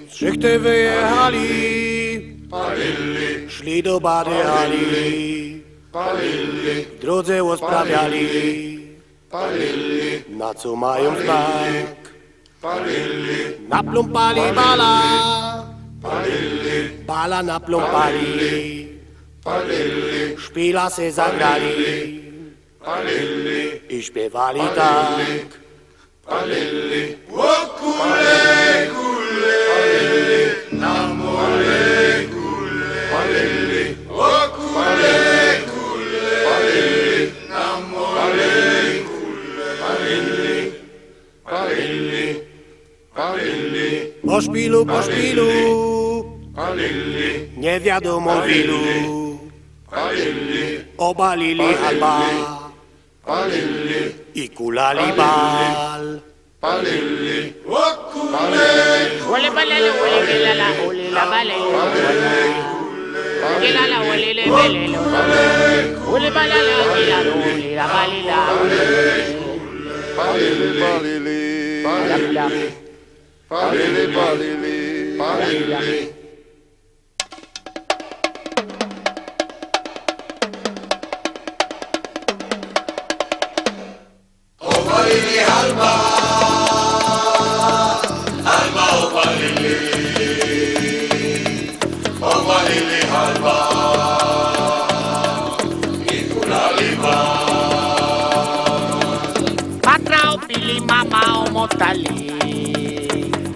Szychty wyjechali, szli do Bady Hali, w drodze usprawiali, na co mają znak. Naplumpali bala, bala naplumpali, szpila se zagrali i śpiewali tak. O kule, kule, na mole, kule, o kule, kule, na mole, kule, Po szpilu, nie wiadomo w ilu, obalili halba i kulali bal. o kule, Ole balele, ole gelala, ole la balele, gelala, ole le belele, ole balala, gelala, ole la balela, obalili halba, halba obalili, obalili halba, i kulali ba. patra opili mama omotali,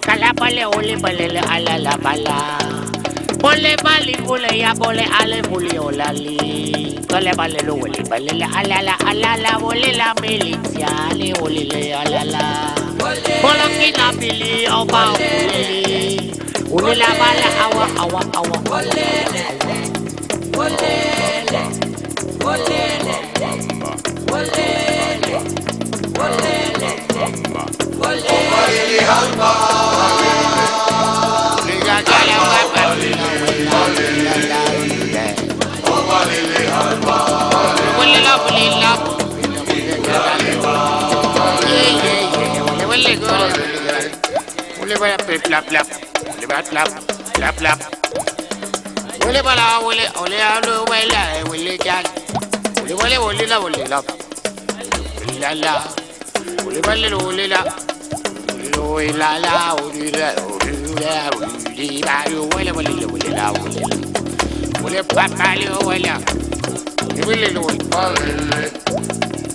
kalabale, ole balele, ala la bala, bole bali, bole ya bole, ale buli olali. Ole balele, ole balele, ala la, bole la militia, ale ole le ala la. Bolo kina bili, oba ole, ole la bala, awa, awa, awa. Olele, olele, olele, olele, olele, olele. Obalili halba, obalili halba,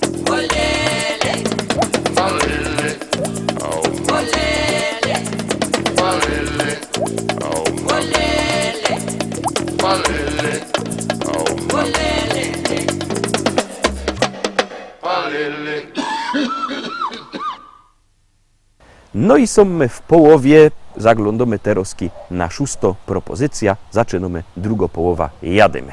No i są w połowie, zaglądamy teraz na 6. propozycja, zaczynamy drugą połowa, jademy.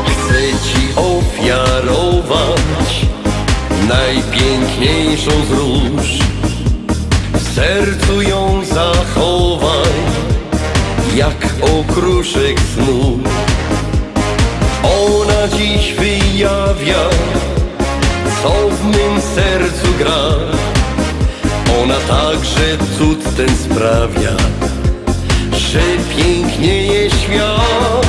Chcę Ci ofiarować najpiękniejszą z róż. W sercu ją zachowaj, jak okruszek snu. Ona dziś wyjawia, co w mym sercu gra. Ona także cud ten sprawia, że pięknieje świat.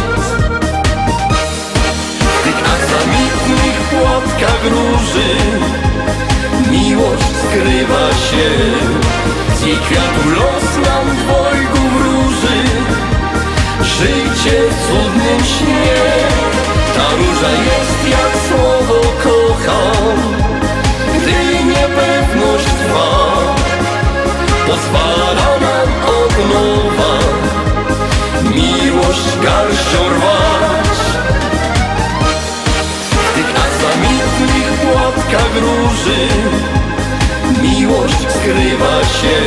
W tych aksamitnych płatkach róży miłość skrywa się. Z jej kwiatu los nam dwojgu wróży życie w cudnym śnie. Ta róża jest jak słowo kocham, gdy niepewność trwa, pozwala nam od nowa miłość garścią rwać. W tych aksamitnych płatkach róży miłość skrywa się.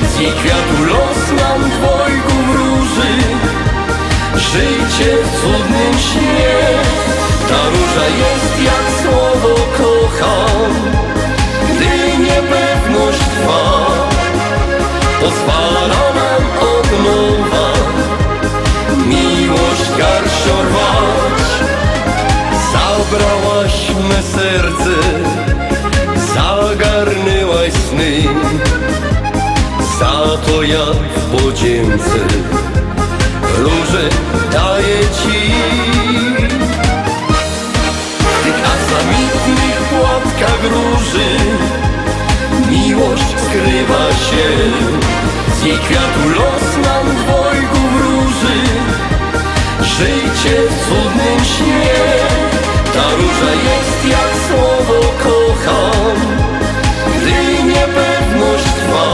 Z jej kwiatu los nam dwojgu wróży życie w cudnym śnie. Ta róża jest jak słowo kocham, gdy niepewność trwa, pozwala nam od nowa miłość garścią rwać. Zabrałaś me serce, zagarnęłaś sny, za to ja w podzięce róże daję ci. W tych aksamitnych płatkach róży miłość skrywa się, z jej kwiatu los nam dwojgu wróży. Żyjcie w cudnym śnie, ta róża jest jak słowo kocham. Gdy niepewność trwa,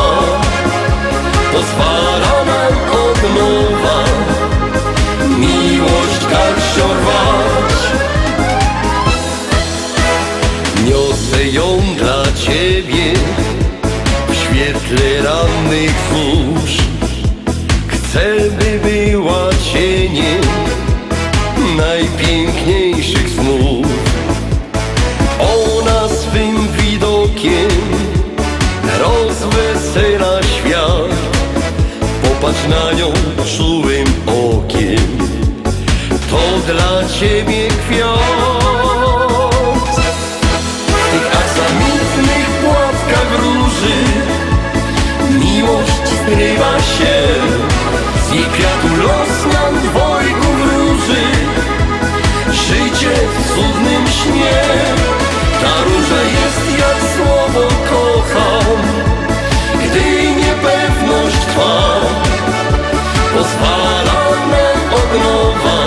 pozwala nam od nowa miłość garścią rwać. Niosę ją dla ciebie w świetle rannych zórz. Chcę, by była cieniem najpiękniejszych snów. Ona swym widokiem rozwesela świat. Popatrz na nią czułym okiem, to dla ciebie kwiat. W tych aksamitnych płatkach róży miłość skrywa się, z jej kwiatu los nam dwojgu wróży. Życie w cudnym śnie, ta róża jest jak słowo kocham. Gdy niepewność trwa, pozwala nam od nowa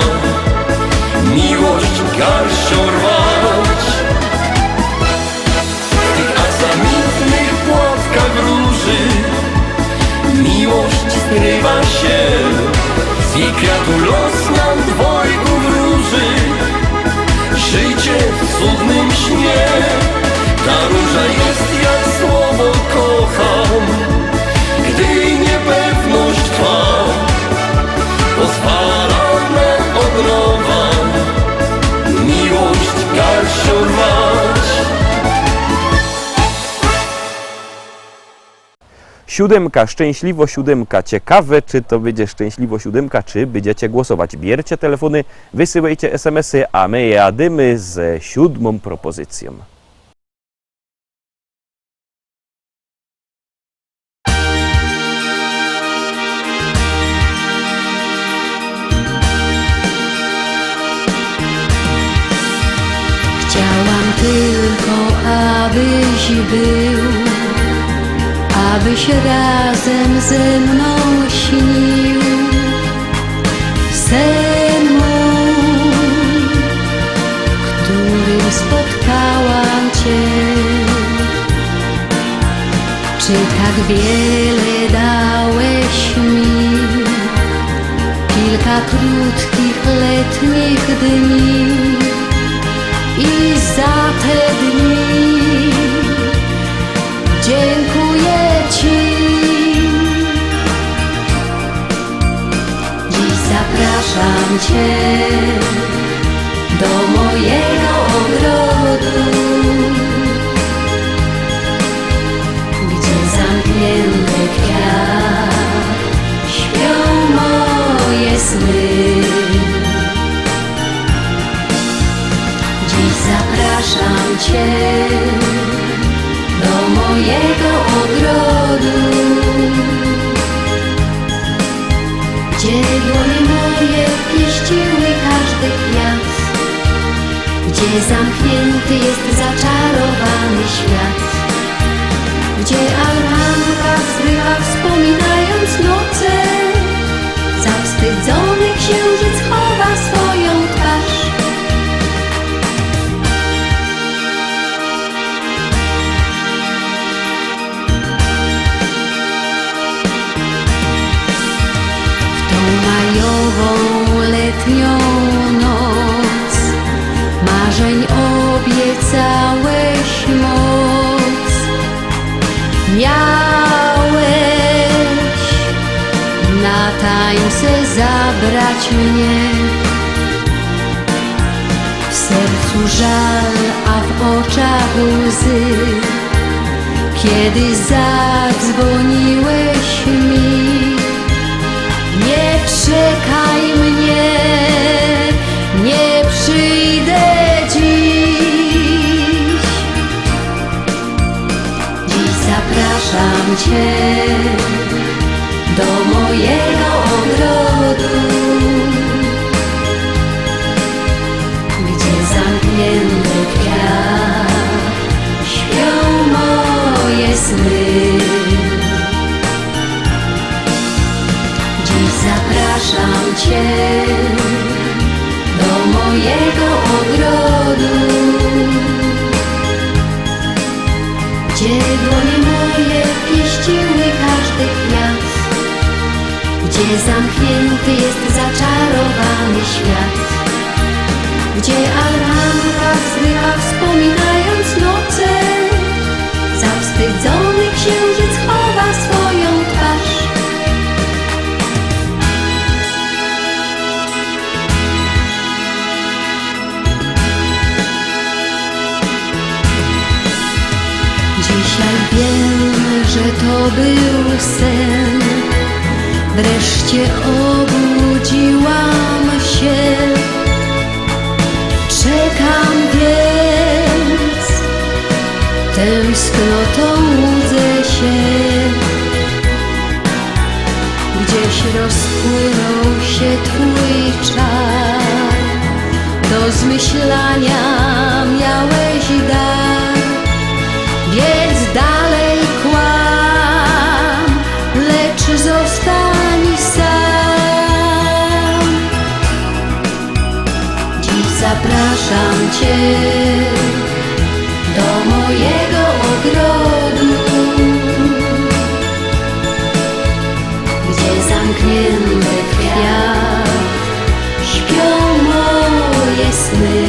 miłość garścią rwać. W tych aksamitnych płatkach róży miłość skrywa się, z jej kwiatu los nam dwojgu wróży. Życie w cudnym śnie, ta róża jest jak słowo kocham. Gdy niepewność trwa, pozwala nam od nowa miłość garścią rwać. Siódemka, szczęśliwo siódemka. Ciekawe, czy to będzie szczęśliwo siódemka, czy będziecie głosować. Bierzcie telefony, wysyłajcie SMS-y, a my jadymy z 7. propozycją. Chciałam tylko, abyś był, abyś razem ze mną śnił. Sen mój, którym spotkałam Cię. Czy tak wiele dałeś mi, kilka krótkich letnich dni, i za te dni dziękuję Ci. Dziś zapraszam Cię do mojego ogrodu, gdzie zamknięty kwiat śpią moje sny. Dziś zapraszam Cię do mojego ogrodu, gdzie dłonie moje pieściły każdy kwiat, gdzie zamknięty jest zaczarowany świat, gdzie almanka wzrywa wspominając noce, zawstydzony księżyc chowa swoją twarz. Majową, letnią noc marzeń obiecałeś moc. Miałeś na tańce zabrać mnie, w sercu żal, a w oczach łzy, kiedy zadzwoniłeś mi. Nie czekaj mnie, nie przyjdę dziś. Dziś zapraszam Cię do mojego ogrodu, gdzie zamknięty kwiat śpią moje sny. Dziś zapraszam Cię do mojego ogrodu, gdzie dłonie moje pieściły każdy kwiat, gdzie zamknięty jest zaczarowany świat, gdzie altanka wzdycha wspominając noce, zawstydzony księżyc chowa swoją twarz. Dzisiaj wiem, że to był sen. Wreszcie obudziłam się. Czekam więc, tęsknotą łudzę się. Gdzieś rozpłynął się Twój czar, do zmyślania miałeś dar. Więc dalej kłam, lecz zostań sam. Dziś zapraszam Cię do mojego ogrodu, gdzie zamknięty kwiat śpią moje sny.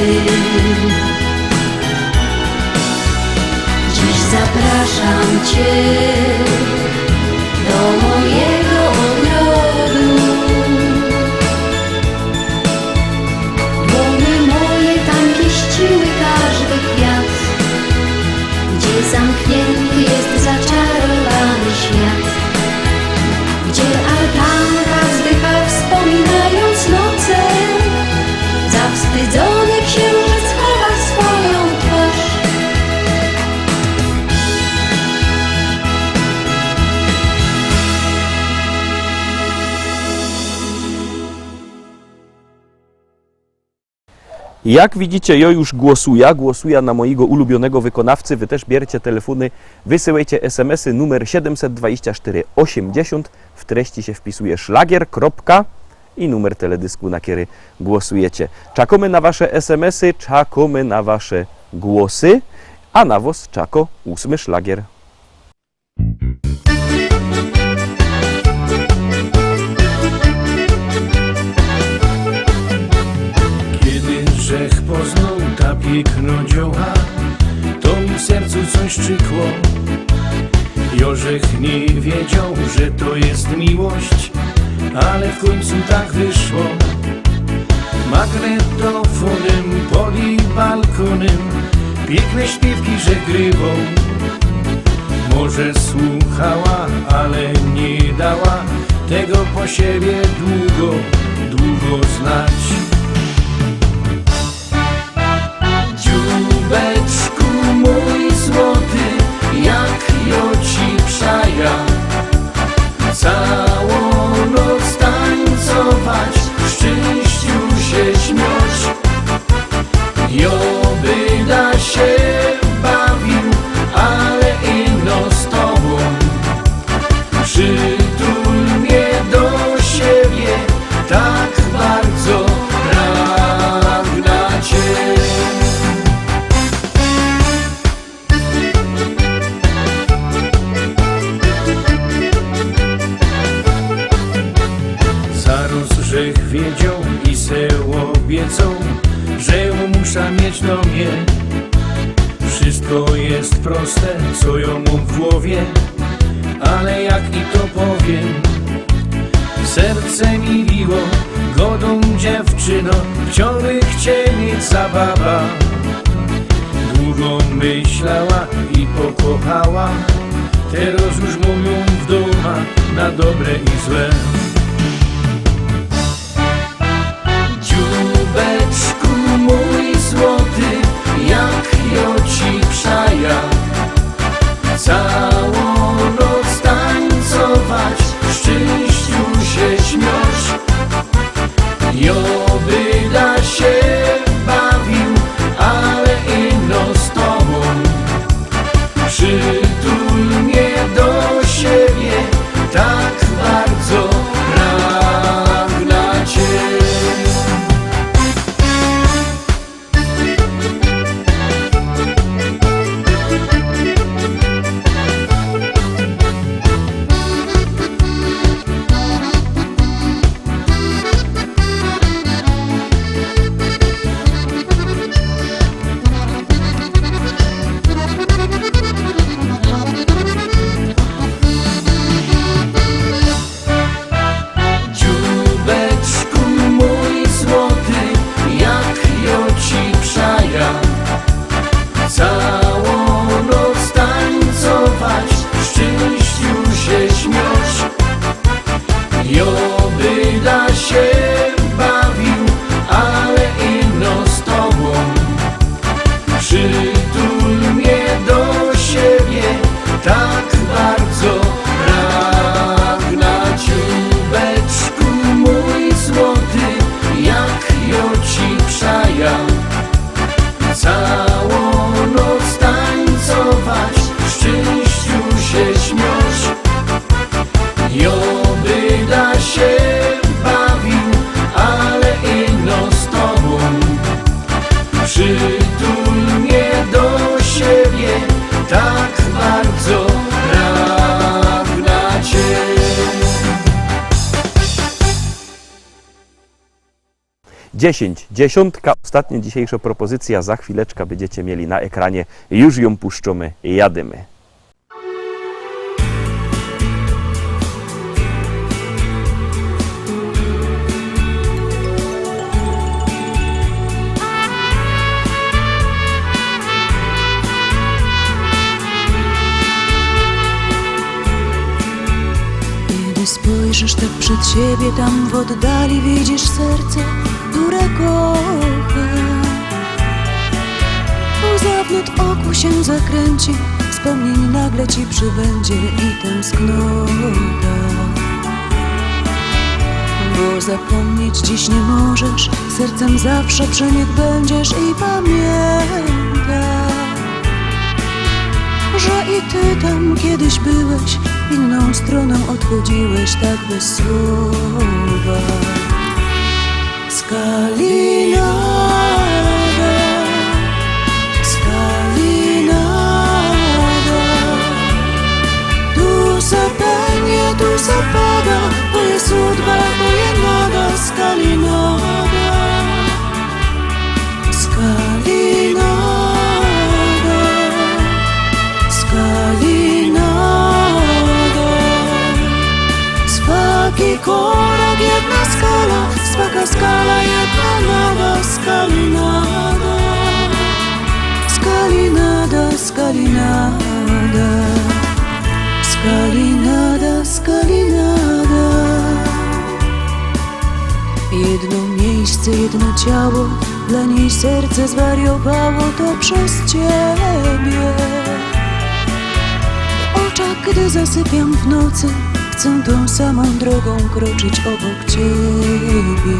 Zapraszam Cię do mojego ogrodu. Dłonie moje tam pieściły każdy kwiat, gdzie zamknięty jest zaczarowany świat, gdzie altanka wzdycha wspominając noce, zawstydzony księżyc chowa swoją twarz. Jak widzicie, ja już głosuję na mojego ulubionego wykonawcy. Wy też bierzcie telefony, wysyłajcie SMS-y numer 724 80. W treści się wpisuje szlagier, kropka i numer teledysku, na który głosujecie. Czekamy na wasze SMS-y, czekamy na wasze głosy, a na was czako 8. szlagier. Grzech poznał ta pięknodzioła, to mi w sercu coś czykło. Jorzech nie wiedział, że to jest miłość, ale w końcu tak wyszło. Magnetofonem pod jej balkonem piękne śpiewki żegrywał. Może słuchała, ale nie dała tego po siebie długo, długo znać. Dziubeczku mój złoty, jak joci przaja, całą noc tańcować, w szczęściu się śmiać. Joby da się bawił, ale ino z tobą. Przytul mnie do siebie, tak bardzo pragnę cię. Grzech wiedział i se obiecał, że ją muszę mieć do mnie. Wszystko jest proste, co ją mam w głowie, ale jak i to powiem, serce mi biło, godą dziewczyno, chciałbym cię mieć za baba. długo myślała i pokochała. Teraz już mówią w domach na dobre i złe. Dziubeczku mój złoty, jak joci przaja, całą noc tańcować, w szczęściu się śmiać. Joby da się bawił, ale ino z tobą. Przytul mnie do siebie, tak bardzo pragnę cię. Całą noc tańcować, w szczęściu się śmiać. Joby da się bawił, ale ino z tobą. Przytul mnie do siebie, tak bardzo pragnę. Dziubeczku mój złoty, jak joci przaja, całą noc tańcować, w szczęściu się śmiać. Joby da się bawił, ale ino z tobą. Przytul mnie do siebie, tak bardzo pragnę cię. Dziesiątka, ostatnia dzisiejsza propozycja, za chwileczkę będziecie mieli na ekranie, już ją puszczamy, jadymy. Kiedy spojrzysz tak przed siebie, tam w oddali widzisz serce, które kocha. Łza w oku się zakręci, wspomnień nagle ci przybędzie i tęsknota. Bo zapomnieć dziś nie możesz, sercem zawsze przy nich będziesz i pamiętaj, że i ty tam kiedyś byłeś, inną stroną odchodziłeś tak bez słowa. Skalinada, skalinada, tu se penie, tu se pada, to jest sudba, to jest nada. Skalinada, skalinada, skalinada. Swaki korak, jedna skala, swaka skala, jedna nada. Skalinada, skalinada, skalinada, skalinada, skalinada. Jedno miejsce, jedno ciało, dla niej serce zwariowało, to przez ciebie. W oczach, gdy zasypiam w nocy, chcę tą samą drogą kroczyć obok ciebie.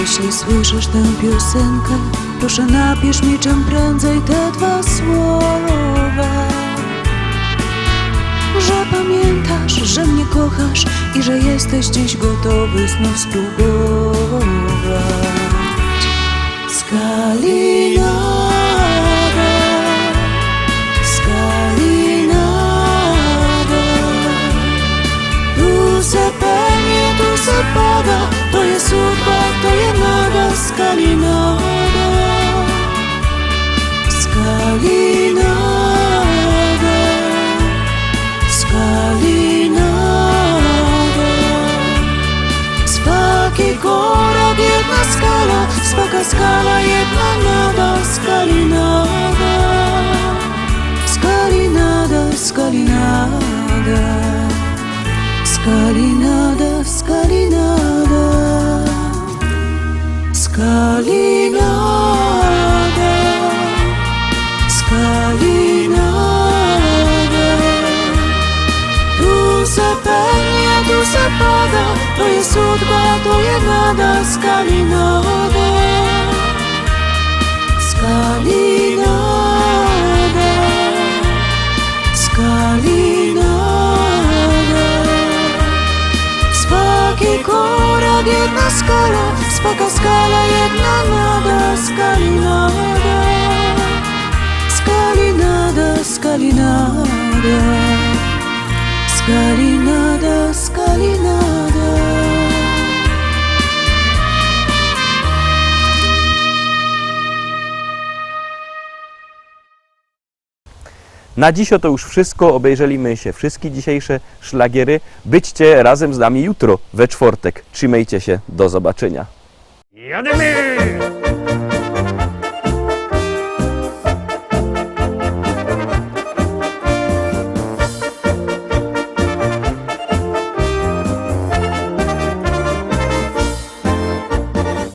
Jeśli słyszysz tę piosenkę, proszę napisz mi czym prędzej te dwa słowa. Że pamiętasz, że mnie kochasz i że jesteś dziś gotowy znów spróbować. Skalinada, skalinada, tu se penie, tu se pada, to jest sudba, to jest nada. Skalinada, skalinada, skalinada. Swaki korak, jedna skala, spoko skala jedna nada, skalinada. Skalinada, skalinada. Skalinada, skalinada. Skalinada, skalinada. Tu se pełnia, tu se pada, to jest sudba, to jest nada, skalinada. Skalinada, skalinada. Spaki korak, jedna skala, spaka skala, jedna nada, skalinada. Skalinada, skalinada. Skalinada, skalinada. Na dziś to już wszystko. Obejrzeliśmy się wszystkie dzisiejsze szlagiery. Byćcie razem z nami jutro we czwartek. Trzymajcie się. Do zobaczenia. Jademy!